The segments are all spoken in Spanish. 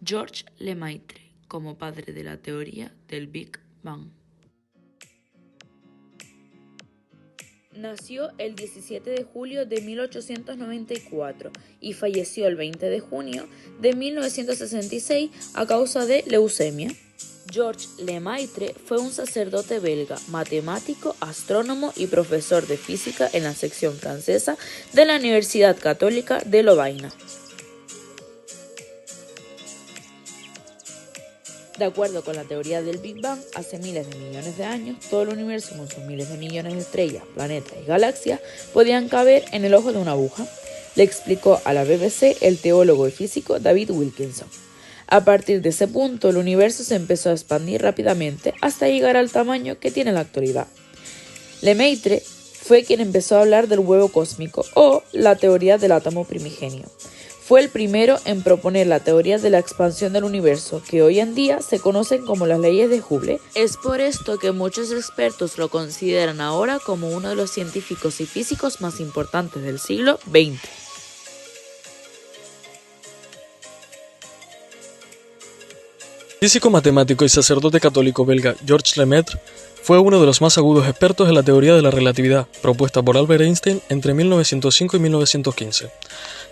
Georges Lemaitre como padre de la teoría del Big Bang. Nació el 17 de julio de 1894 y falleció el 20 de junio de 1966 a causa de leucemia. Georges Lemaitre fue un sacerdote belga, matemático, astrónomo y profesor de física en la sección francesa de la Universidad Católica de Lovaina. De acuerdo con la teoría del Big Bang, hace miles de millones de años, todo el universo con sus miles de millones de estrellas, planetas y galaxias podían caber en el ojo de una aguja, le explicó a la BBC el teólogo y físico David Wilkinson. A partir de ese punto, el universo se empezó a expandir rápidamente hasta llegar al tamaño que tiene en la actualidad. Lemaitre fue quien empezó a hablar del huevo cósmico o la teoría del átomo primigenio. Fue el primero en proponer la teoría de la expansión del universo, que hoy en día se conocen como las leyes de Hubble. Es por esto que muchos expertos lo consideran ahora como uno de los científicos y físicos más importantes del siglo XX. Físico, matemático y sacerdote católico belga Georges Lemaitre fue uno de los más agudos expertos en la teoría de la relatividad, propuesta por Albert Einstein entre 1905 y 1915.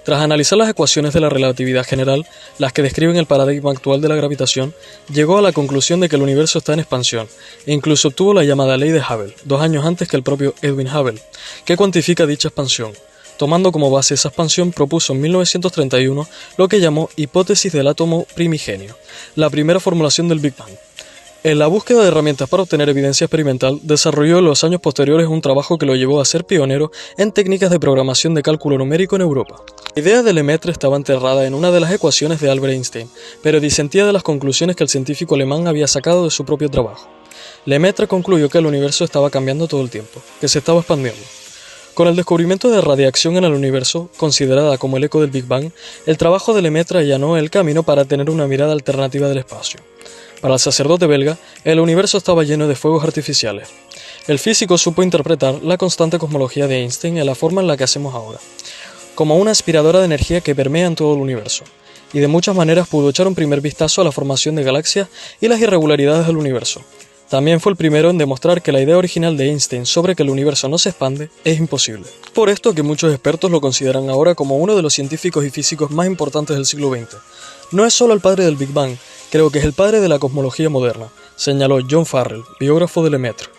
Tras analizar las ecuaciones de la relatividad general, las que describen el paradigma actual de la gravitación, llegó a la conclusión de que el universo está en expansión, e incluso obtuvo la llamada ley de Hubble, 2 años antes que el propio Edwin Hubble, que cuantifica dicha expansión. Tomando como base esa expansión, propuso en 1931 lo que llamó hipótesis del átomo primigenio, la primera formulación del Big Bang. En la búsqueda de herramientas para obtener evidencia experimental, desarrolló en los años posteriores un trabajo que lo llevó a ser pionero en técnicas de programación de cálculo numérico en Europa. La idea de Lemaitre estaba enterrada en una de las ecuaciones de Albert Einstein, pero disentía de las conclusiones que el científico alemán había sacado de su propio trabajo. Lemaitre concluyó que el universo estaba cambiando todo el tiempo, que se estaba expandiendo. Con el descubrimiento de radiación en el universo, considerada como el eco del Big Bang, el trabajo de Lemaitre allanó el camino para tener una mirada alternativa del espacio. Para el sacerdote belga, el universo estaba lleno de fuegos artificiales. El físico supo interpretar la constante cosmología de Einstein en la forma en la que hacemos ahora, como una aspiradora de energía que permea en todo el universo, y de muchas maneras pudo echar un primer vistazo a la formación de galaxias y las irregularidades del universo. También fue el primero en demostrar que la idea original de Einstein sobre que el universo no se expande es imposible. Por esto que muchos expertos lo consideran ahora como uno de los científicos y físicos más importantes del siglo XX. No es solo el padre del Big Bang, creo que es el padre de la cosmología moderna, señaló John Farrell, biógrafo de Lemaitre.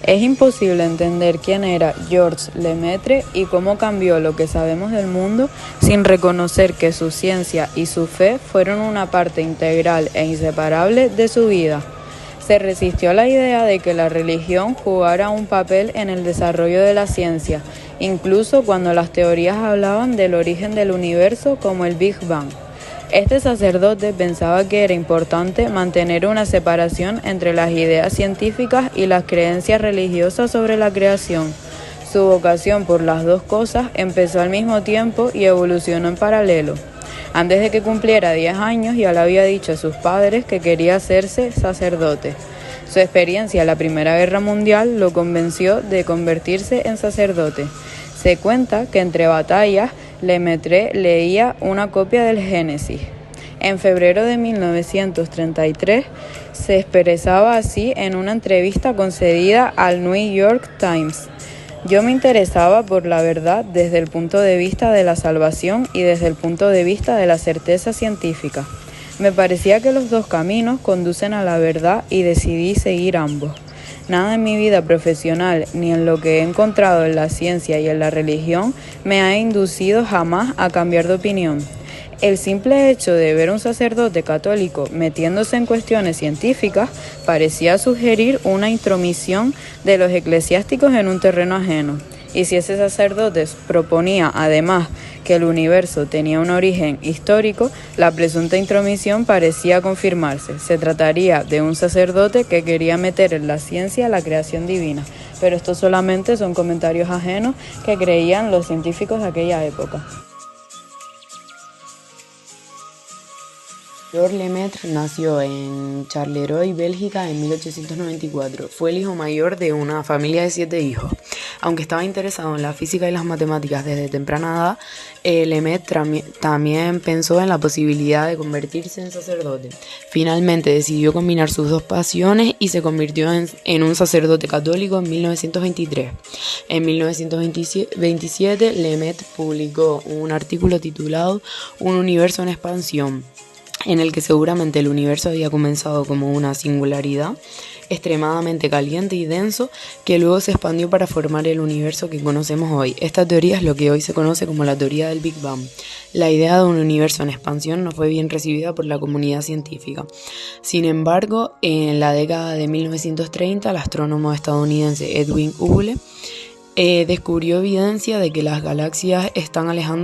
Es imposible entender quién era Georges Lemaitre y cómo cambió lo que sabemos del mundo sin reconocer que su ciencia y su fe fueron una parte integral e inseparable de su vida. Se resistió a la idea de que la religión jugara un papel en el desarrollo de la ciencia, incluso cuando las teorías hablaban del origen del universo como el Big Bang. Este sacerdote pensaba que era importante mantener una separación entre las ideas científicas y las creencias religiosas sobre la creación. Su vocación por las dos cosas empezó al mismo tiempo y evolucionó en paralelo. Antes de que cumpliera 10 años ya le había dicho a sus padres que quería hacerse sacerdote. Su experiencia en la Primera Guerra Mundial lo convenció de convertirse en sacerdote. Se cuenta que entre batallas Lemaitre leía una copia del Génesis. En febrero de 1933 se expresaba así en una entrevista concedida al New York Times. Yo me interesaba por la verdad desde el punto de vista de la salvación y desde el punto de vista de la certeza científica. Me parecía que los dos caminos conducen a la verdad y decidí seguir ambos. Nada en mi vida profesional ni en lo que he encontrado en la ciencia y en la religión me ha inducido jamás a cambiar de opinión. El simple hecho de ver a un sacerdote católico metiéndose en cuestiones científicas parecía sugerir una intromisión de los eclesiásticos en un terreno ajeno. Y si ese sacerdote proponía además que el universo tenía un origen histórico, la presunta intromisión parecía confirmarse. Se trataría de un sacerdote que quería meter en la ciencia la creación divina. Pero estos solamente son comentarios ajenos que creían los científicos de aquella época. Georges Lemaitre nació en Charleroi, Bélgica, en 1894. Fue el hijo mayor de una familia de 7 hijos. Aunque estaba interesado en la física y las matemáticas desde temprana edad, Lemaitre también pensó en la posibilidad de convertirse en sacerdote. Finalmente decidió combinar sus dos pasiones y se convirtió en un sacerdote católico en 1923. En 1927, Lemaitre publicó un artículo titulado Un universo en expansión, en el que seguramente el universo había comenzado como una singularidad extremadamente caliente y denso que luego se expandió para formar el universo que conocemos hoy. Esta teoría es lo que hoy se conoce como la teoría del Big Bang. La idea de un universo en expansión no fue bien recibida por la comunidad científica. Sin embargo, en la década de 1930, el astrónomo estadounidense Edwin Hubble descubrió evidencia de que las galaxias están alejando